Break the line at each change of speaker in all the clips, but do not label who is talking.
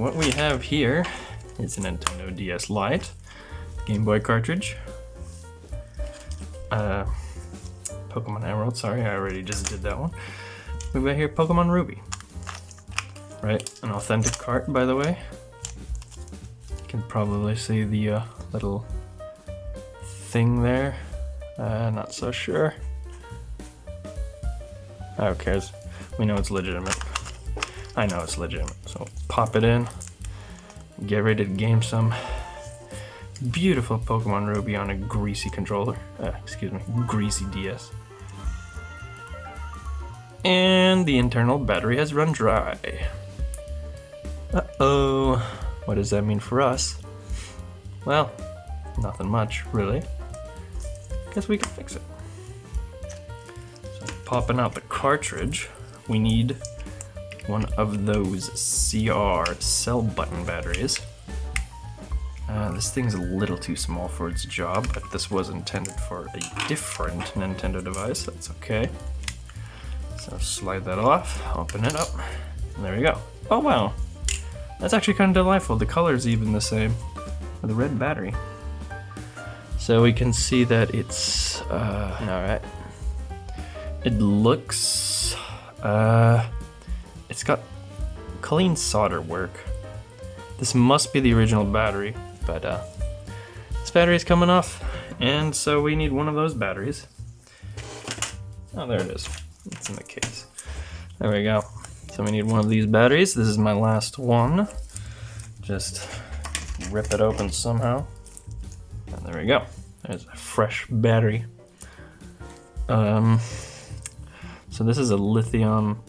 what we have here is a Nintendo DS Lite, Game Boy cartridge, Pokemon Emerald, sorry, I already just did that one. We've got here Pokemon Ruby. Right, an authentic cart, by the way. You can probably see the little thing there. Not so sure. Who cares? We know it's legitimate. I know it's legitimate. So pop it in. Get ready to game some beautiful Pokemon Ruby on a greasy controller. Excuse me, greasy DS. And the internal battery has run dry. Uh-oh. What does that mean for us? Well, nothing much, really. Guess we can fix it. So popping out the cartridge, we need one of those CR cell button batteries. This thing's a little too small for its job, but this was intended for a different Nintendo device. That's okay. So slide that off, open it up, and there we go. Oh wow, that's actually kind of delightful. The color's even the same with a red battery. So we can see that it's, alright. It looks, it's got clean solder work. This must be the original battery, but this battery's coming off, and so we need one of those batteries. Oh, there it is. It's in the case. There we go. So we need one of these batteries. This is my last one. Just rip it open somehow. And there we go. There's a fresh battery. So this is a lithium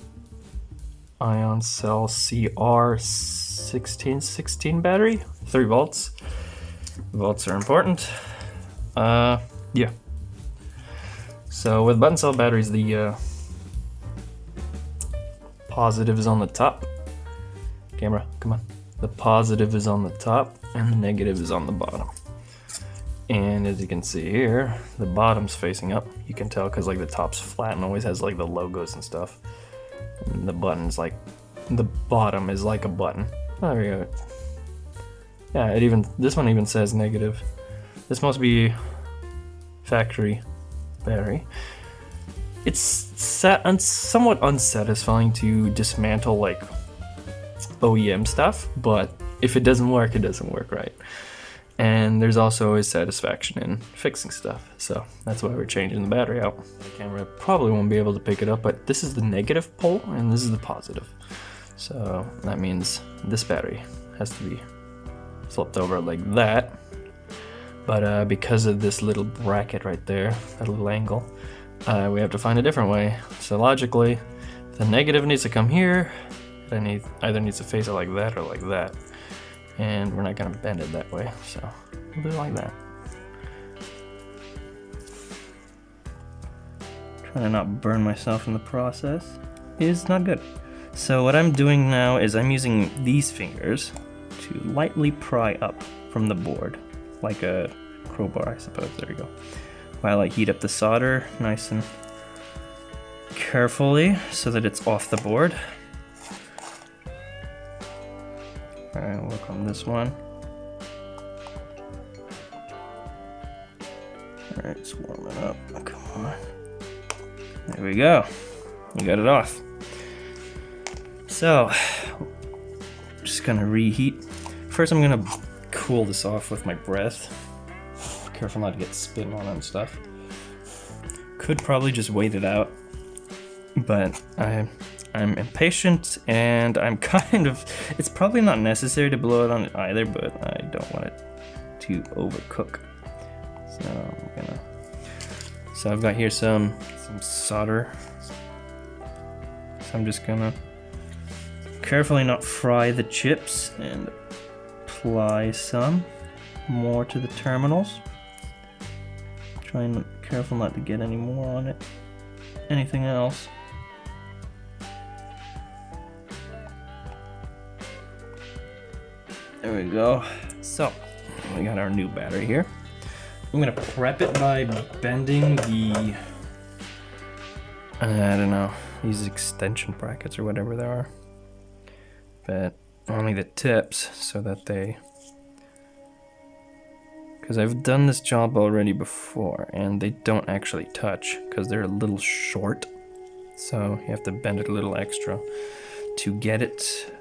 ion cell CR1616 battery. 3 volts. Volts are important. Yeah. So with button cell batteries, the positive is on the top. Camera, come on. The positive is on the top and the negative is on the bottom. And as you can see here, the bottom's facing up. You can tell because like the top's flat and always has like the logos and stuff. And the button's like, the bottom is like a button. Oh, there we go. Yeah, this one even says negative. This must be factory battery. It's somewhat unsatisfying to dismantle like OEM stuff, but if it doesn't work, it doesn't work, right? And there's also always satisfaction in fixing stuff, so that's why we're changing the battery out. The camera probably won't be able to pick it up, but this is the negative pole and this is the positive. So that means this battery has to be flipped over like that. But because of this little bracket right there, that little angle, we have to find a different way. So logically, the negative needs to come here. It either needs to face it like that or like that. And we're not gonna bend it that way, so we'll do it like that. Trying to not burn myself in the process is not good. So what I'm doing now is I'm using these fingers to lightly pry up from the board, like a crowbar, I suppose. There we go. While I heat up the solder nice and carefully so that it's off the board. Alright, work on this one. Alright, it's warming up. Oh, come on. There we go. We got it off. So, I'm just gonna reheat. First, I'm gonna cool this off with my breath. Careful not to get spit on it and stuff. Could probably just wait it out, but I'm impatient and I'm kind of, it's probably not necessary to blow it on it either, but I don't want it to overcook. So I've got here some solder. So I'm just gonna carefully not fry the chips and apply some more to the terminals. Trying careful not to get any more on it. Anything else. There we go. So, we got our new battery here. I'm gonna prep it by bending the, I don't know, these extension brackets or whatever they are. But only the tips so that they... Because I've done this job already before and they don't actually touch because they're a little short. So you have to bend it a little extra to get it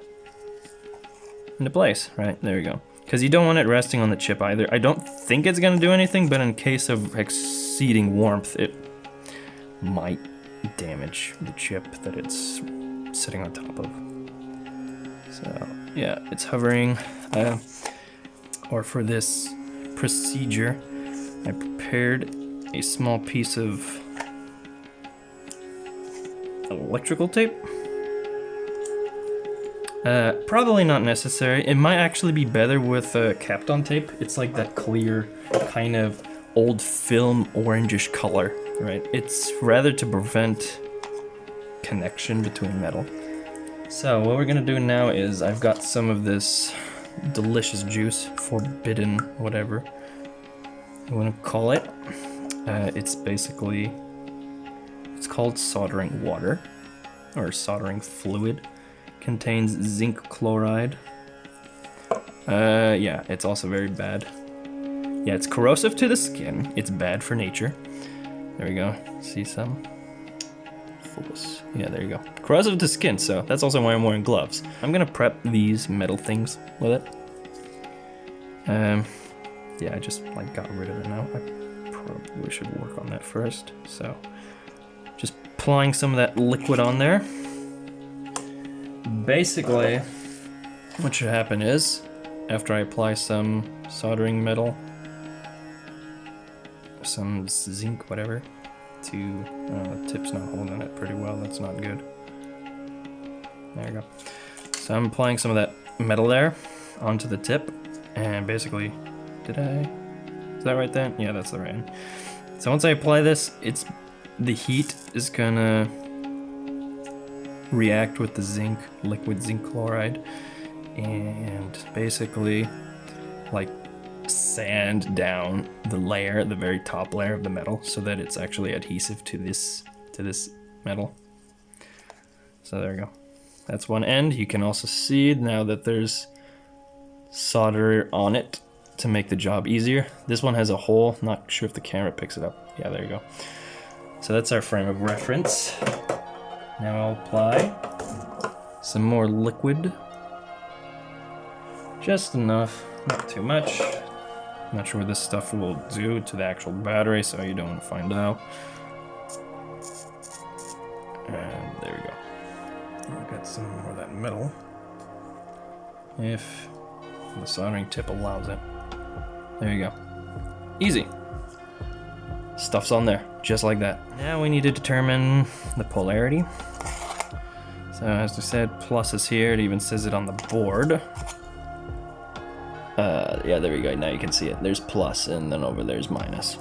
into place. Right, there we go. Because you don't want it resting on the chip either. I don't think it's going to do anything, but in case of exceeding warmth, it might damage the chip that it's sitting on top of. So yeah, it's hovering. Or for this procedure, I prepared a small piece of electrical tape. Probably not necessary. It might actually be better with Kapton tape. It's like that clear, kind of old film orangish color, right? It's rather to prevent connection between metal. So what we're gonna do now is I've got some of this delicious juice, forbidden whatever you want to call it. It's basically, it's called soldering water or soldering fluid. Contains zinc chloride. Yeah, it's also very bad. Yeah, it's corrosive to the skin. It's bad for nature. There we go. See some? Focus. Yeah, there you go. Corrosive to skin, so that's also why I'm wearing gloves. I'm gonna prep these metal things with it. Yeah, I just like got rid of it now. I probably should work on that first. So, just applying some of that liquid on there. Basically, what should happen is, after I apply some soldering metal, some zinc, whatever, to, the tip's not holding it pretty well, that's not good. There you go. So I'm applying some of that metal there onto the tip, and basically, is that right then? Yeah, that's the right one. So once I apply this, the heat is gonna react with the zinc, liquid zinc chloride, and basically like sand down the layer, the very top layer of the metal, so that it's actually adhesive to this metal. So there you go. That's one end. You can also see now that there's solder on it to make the job easier. This one has a hole. Not sure if the camera picks it up. Yeah, there you go. So that's our frame of reference. Now I'll apply some more liquid. Just enough, not too much. Not sure what this stuff will do to the actual battery, so you don't want to find out. And there we go. I've got some more of that metal. If the soldering tip allows it. There you go. Easy. Stuff's on there, just like that. Now we need to determine the polarity. So as we said, plus is here. It even says it on the board. Yeah, there we go. Now you can see it. There's plus, and then over there's minus.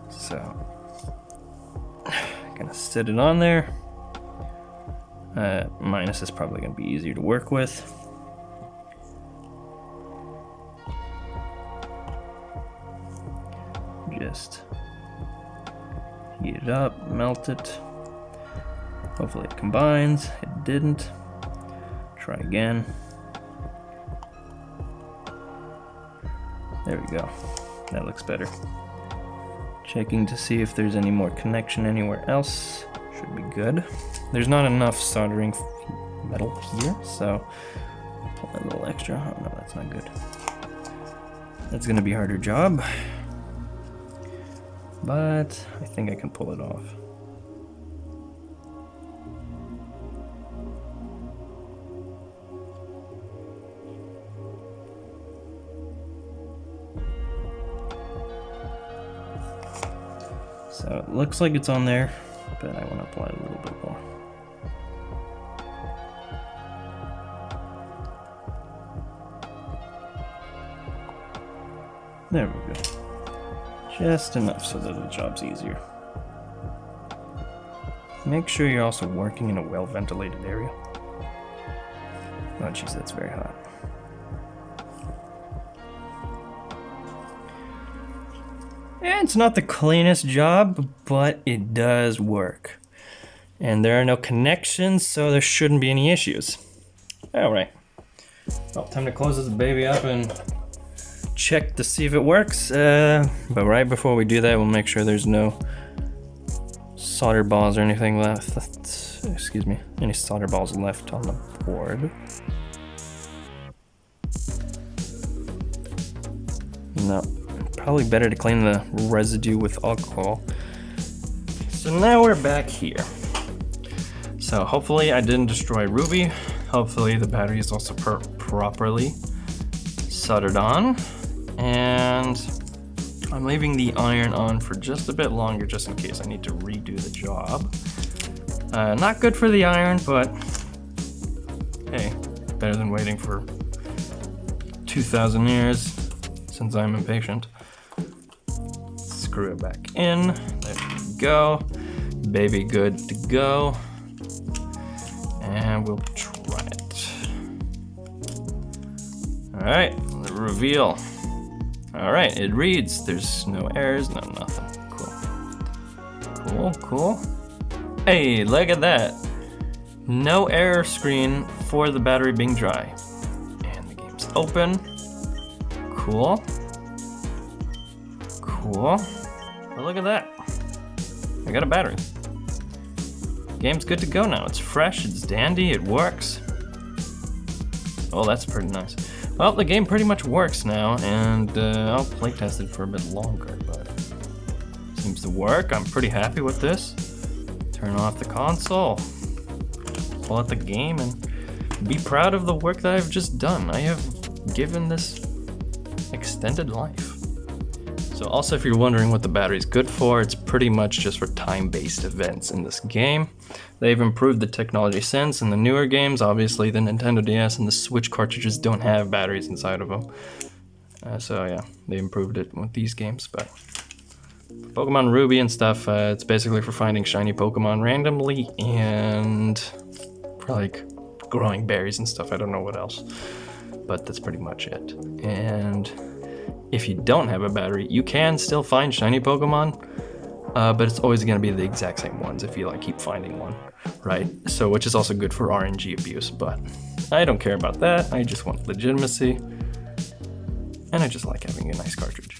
So, gonna sit it on there. Minus is probably gonna be easier to work with. Just heat it up, melt it. Hopefully it combines. It didn't. Try again. There we go. That looks better. Checking to see if there's any more connection anywhere else. Should be good. There's not enough soldering metal here, so pull a little extra. Oh no, that's not good. That's gonna be a harder job, but I think I can pull it off. So it looks like it's on there, but I want to apply a little bit more. There we go. Just enough so that the job's easier. Make sure you're also working in a well-ventilated area. Oh jeez, that's very hot. And it's not the cleanest job, but it does work. And there are no connections, so there shouldn't be any issues. Alright, Well, time to close this baby up and check to see if it works. But right before we do that, we'll make sure there's no solder balls or anything left. Excuse me, any solder balls left on the board. No, probably better to clean the residue with alcohol. So now we're back here. So hopefully I didn't destroy Ruby. Hopefully the battery is also properly soldered on. And I'm leaving the iron on for just a bit longer just in case I need to redo the job. Not good for the iron, but hey, better than waiting for 2,000 years since I'm impatient. Screw it back in. There we go. Baby good to go. And we'll try it. Alright, the reveal. Alright, it reads. There's no errors, no nothing. Cool. Cool. Hey, look at that. No error screen for the battery being dry. And the game's open. Cool. Oh, look at that. I got a battery. Game's good to go now. It's fresh, it's dandy, it works. Oh, that's pretty nice. Well, the game pretty much works now, and I'll playtest it for a bit longer, but seems to work. I'm pretty happy with this. Turn off the console, pull out the game, and be proud of the work that I've just done. I have given this extended life. So also, if you're wondering what the battery's good for, it's pretty much just for time-based events in this game. They've improved the technology since in the newer games. Obviously, the Nintendo DS and the Switch cartridges don't have batteries inside of them. So yeah, they improved it with these games. But Pokemon Ruby and stuff, it's basically for finding shiny Pokemon randomly and for like growing berries and stuff. I don't know what else, but that's pretty much it. And if you don't have a battery, you can still find shiny Pokemon, but it's always going to be the exact same ones if you like keep finding one, right? So, which is also good for RNG abuse, but I don't care about that. I just want legitimacy, and I just like having a nice cartridge.